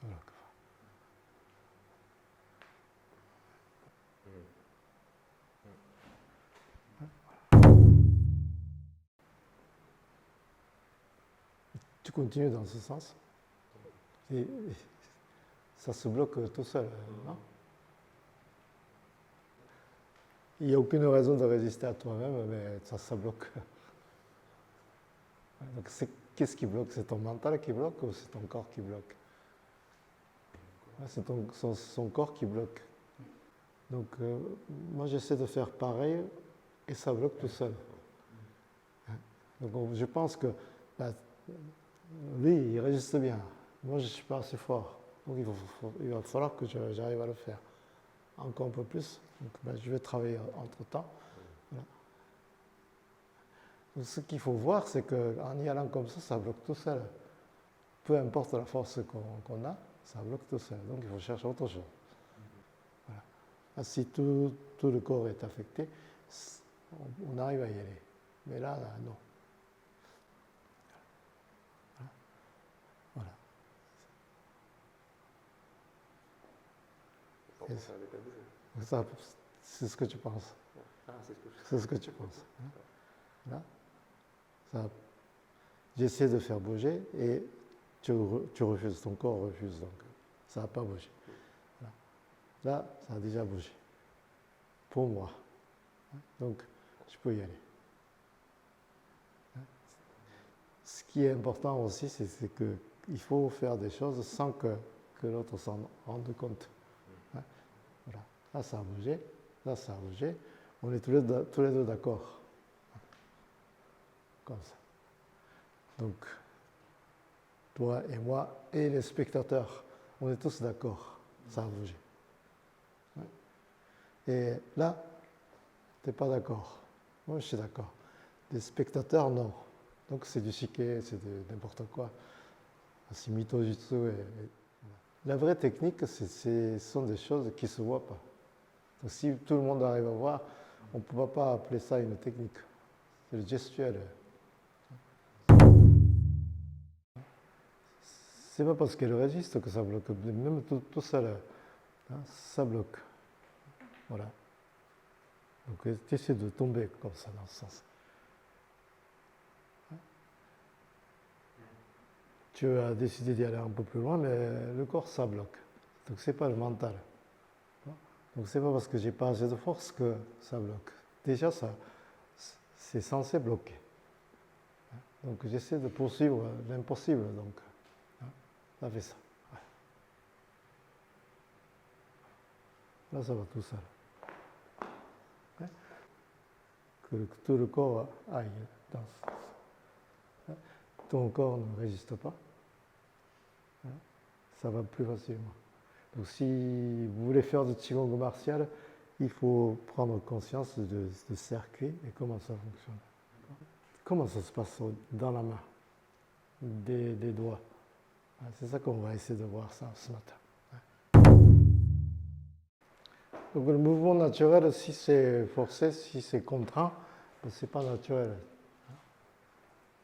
bloque pas. Tu continues dans ce sens. Et ça se bloque tout seul, non? Il n'y a aucune raison de résister à toi-même, mais ça se bloque. Donc qu'est-ce qui bloque? C'est ton mental qui bloque ou c'est ton corps qui bloque? C'est son corps qui bloque. Donc moi j'essaie de faire pareil et ça bloque tout seul. Donc je pense que lui il résiste bien. Moi je ne suis pas assez fort. Donc il va falloir que j'arrive à le faire encore un peu plus. Donc je vais travailler entre-temps. Voilà. Donc, ce qu'il faut voir, c'est qu'en y allant comme ça bloque tout seul. Peu importe la force qu'on a, ça bloque tout seul. Donc il faut chercher autre chose. Voilà. Si tout le corps est affecté, on arrive à y aller. Mais là non. Voilà. C'est ce que tu penses. C'est ce que tu penses. Là, j'essaie de faire bouger et tu refuses, ton corps refuse, donc ça n'a pas bougé. Là, ça a déjà bougé. Pour moi. Donc, je peux y aller. Ce qui est important aussi, c'est qu'il faut faire des choses sans que l'autre s'en rende compte. Voilà. Là, ça a bougé. Là, ça a bougé. On est tous les deux d'accord. Comme ça. Donc, toi et moi et les spectateurs, on est tous d'accord. Ça a bougé. Et là, tu n'es pas d'accord. Moi, je suis d'accord. Les spectateurs, non. Donc, c'est du shike, c'est de n'importe quoi. C'est Mito-jutsu. La vraie technique, ce sont des choses qui ne se voient pas. Donc, si tout le monde arrive à voir, on ne peut pas appeler ça une technique. C'est le gestuel. C'est pas parce qu'elle résiste que ça bloque. Même tout seul, ça bloque. Voilà. Donc, tu essaies de tomber comme ça, dans ce sens. Tu as décidé d'y aller un peu plus loin, mais le corps, ça bloque. Donc, c'est pas le mental. Donc, c'est pas parce que j'ai pas assez de force que ça bloque. Déjà, c'est censé bloquer. Donc, j'essaie de poursuivre l'impossible. Donc, ça fait ça. Là, ça va tout seul. Que tout le corps aille dans ce sens. Ton corps ne résiste pas. Ça va plus facilement. Donc, si vous voulez faire du Qigong martial, il faut prendre conscience de circuit et comment ça fonctionne. Comment ça se passe dans la main, des doigts. C'est ça qu'on va essayer de voir ça ce matin. Donc, le mouvement naturel, si c'est forcé, si c'est contraint, c'est pas naturel.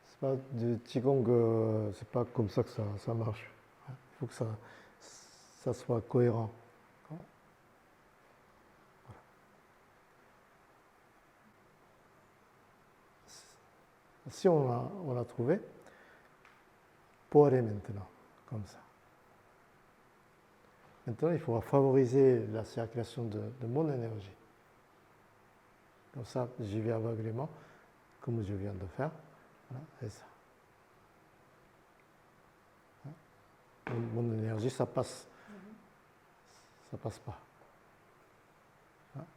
C'est pas du Qigong, c'est pas comme ça que ça marche. Il faut que ça soit cohérent. Si on l'a trouvé, pour aller maintenant, comme ça. Maintenant, il faudra favoriser la circulation de mon énergie. Comme ça, j'y vais aveuglément, comme je viens de faire. Voilà, c'est ça. Mon énergie, ça passe. Ça passe pas. Voilà.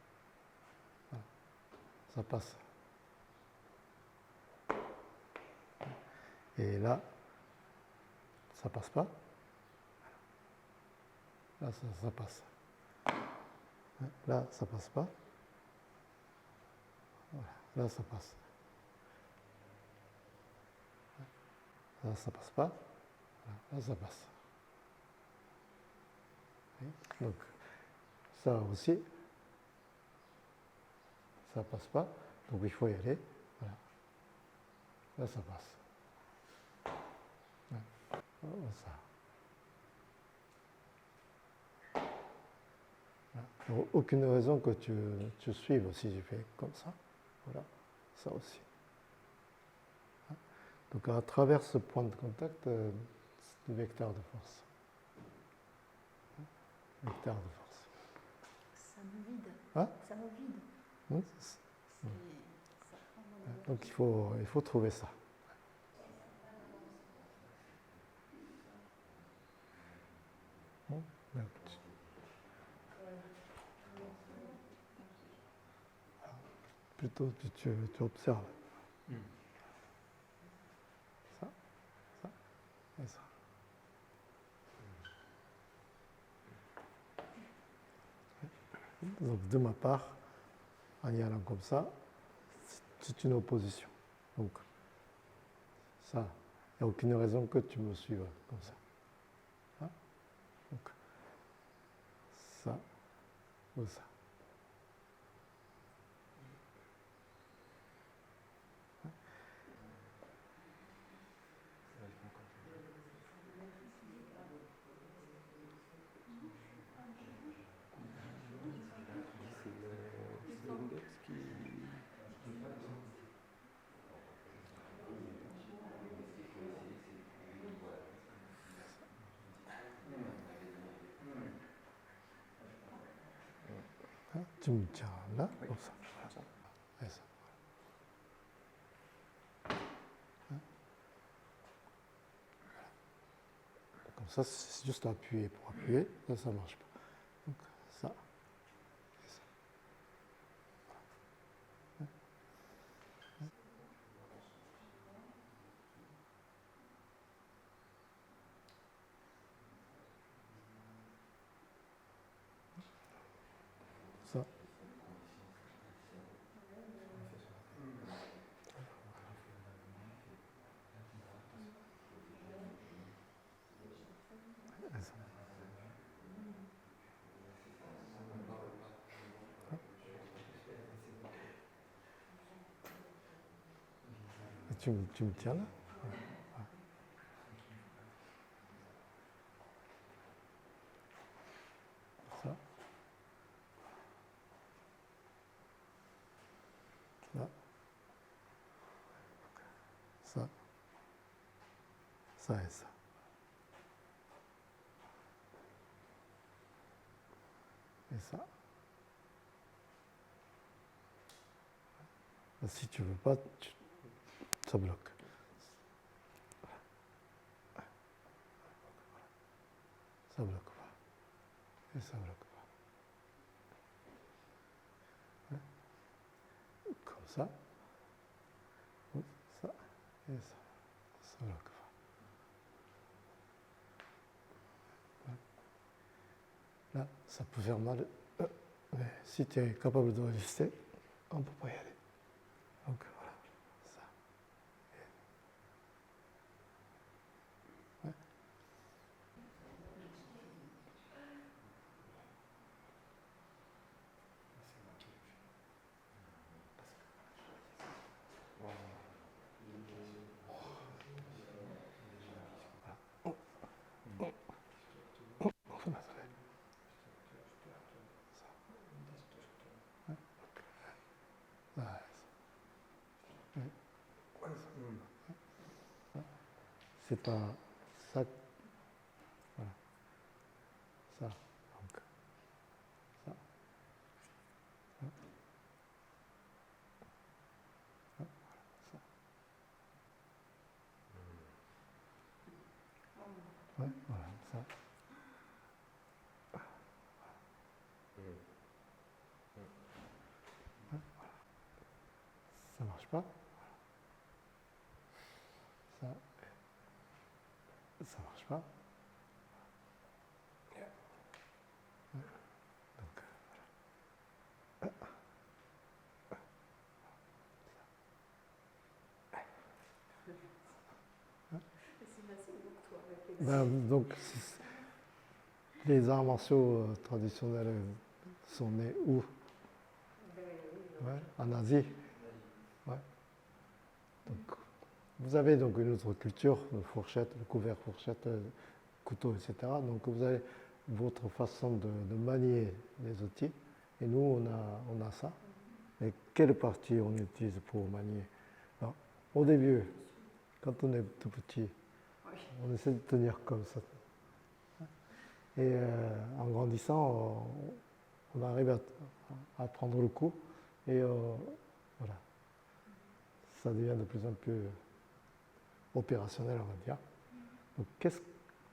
Ça passe. Et là, ça passe pas. Là, ça passe. Là, ça passe pas. Voilà. Là, ça passe. Là, ça passe pas. Là, ça passe. Donc, ça aussi, ça passe pas. Donc, il faut y aller. Voilà. Là, ça passe. Ça. Donc, aucune raison que tu suives si je fais comme ça. Voilà, ça aussi. Donc à travers ce point de contact, c'est le vecteur de force. Vecteur de force. Ça me vide. Hein? Ça me vide. Oui, donc il faut trouver ça. Plutôt tu observes. Ça et ça. Donc de ma part, en y allant comme ça, c'est une opposition. Donc ça, il n'y a aucune raison que tu me suives comme ça. Hein? Donc ça ou ça. Hein? Tu me tiens là, comme ça. Et ça. Hein? Comme ça, c'est juste appuyer pour appuyer. Là, ça ne marche pas. Donc ça. Et ça. Hein? Ça. Et ça. Et tu me tiens là. Ça. Là. Ça. Ça et ça. Et ça. Si tu ne veux pas, ça bloque. Ça bloque pas. Et ça bloque pas. Hein? Comme ça. Ça. Et ça. Ça bloque pas. Là, ça peut faire mal. Mais si tu es capable de résister, on ne peut pas y aller. Donc voilà. Ça. Ouais. C'est pas ça. Voilà. Ça. Donc, ça. Hein? Hein? Ça. Ouais, voilà, ça. Hein? Ça marche pas. Ça. Ça marche pas. Donc, donc les arts martiaux traditionnels sont nés où? Ouais, en Asie. Ouais. Donc, vous avez donc une autre culture, de fourchette, le couvert fourchette, couteau, etc. Donc vous avez votre façon de manier les outils. Et nous, on a ça. Mais quelle partie on utilise pour manier? Alors, au début, quand on est tout petit, on essaie de tenir comme ça. Et en grandissant, on arrive à prendre le coup. Et voilà, ça devient de plus en plus opérationnel, on va dire. Donc,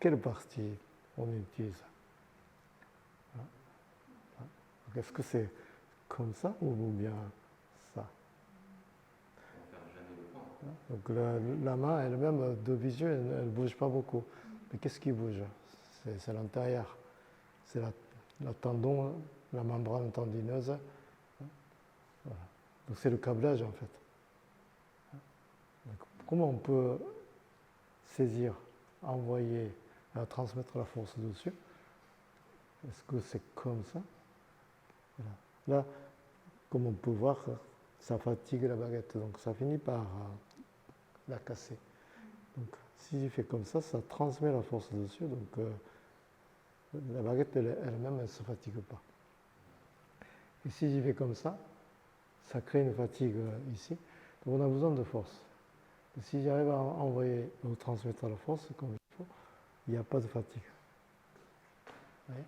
quelle partie on utilise? Est-ce que c'est comme ça ou bien ça? Donc la main elle-même de visu, elle ne bouge pas beaucoup. Mais qu'est-ce qui bouge? C'est l'intérieur. C'est la tendon, la membrane tendineuse. Voilà. Donc c'est le câblage en fait. Donc, comment on peut saisir, envoyer, transmettre la force dessus? Est-ce que c'est comme ça? Voilà. Là, comme on peut voir, ça fatigue la baguette, donc ça finit par la casser. Donc si je fais comme ça transmet la force dessus, donc la baguette elle-même, elle ne se fatigue pas. Et si j'y vais comme ça crée une fatigue ici. Donc on a besoin de force. Et si j'arrive à envoyer ou transmettre la force comme il faut, il n'y a pas de fatigue. Vous voyez ?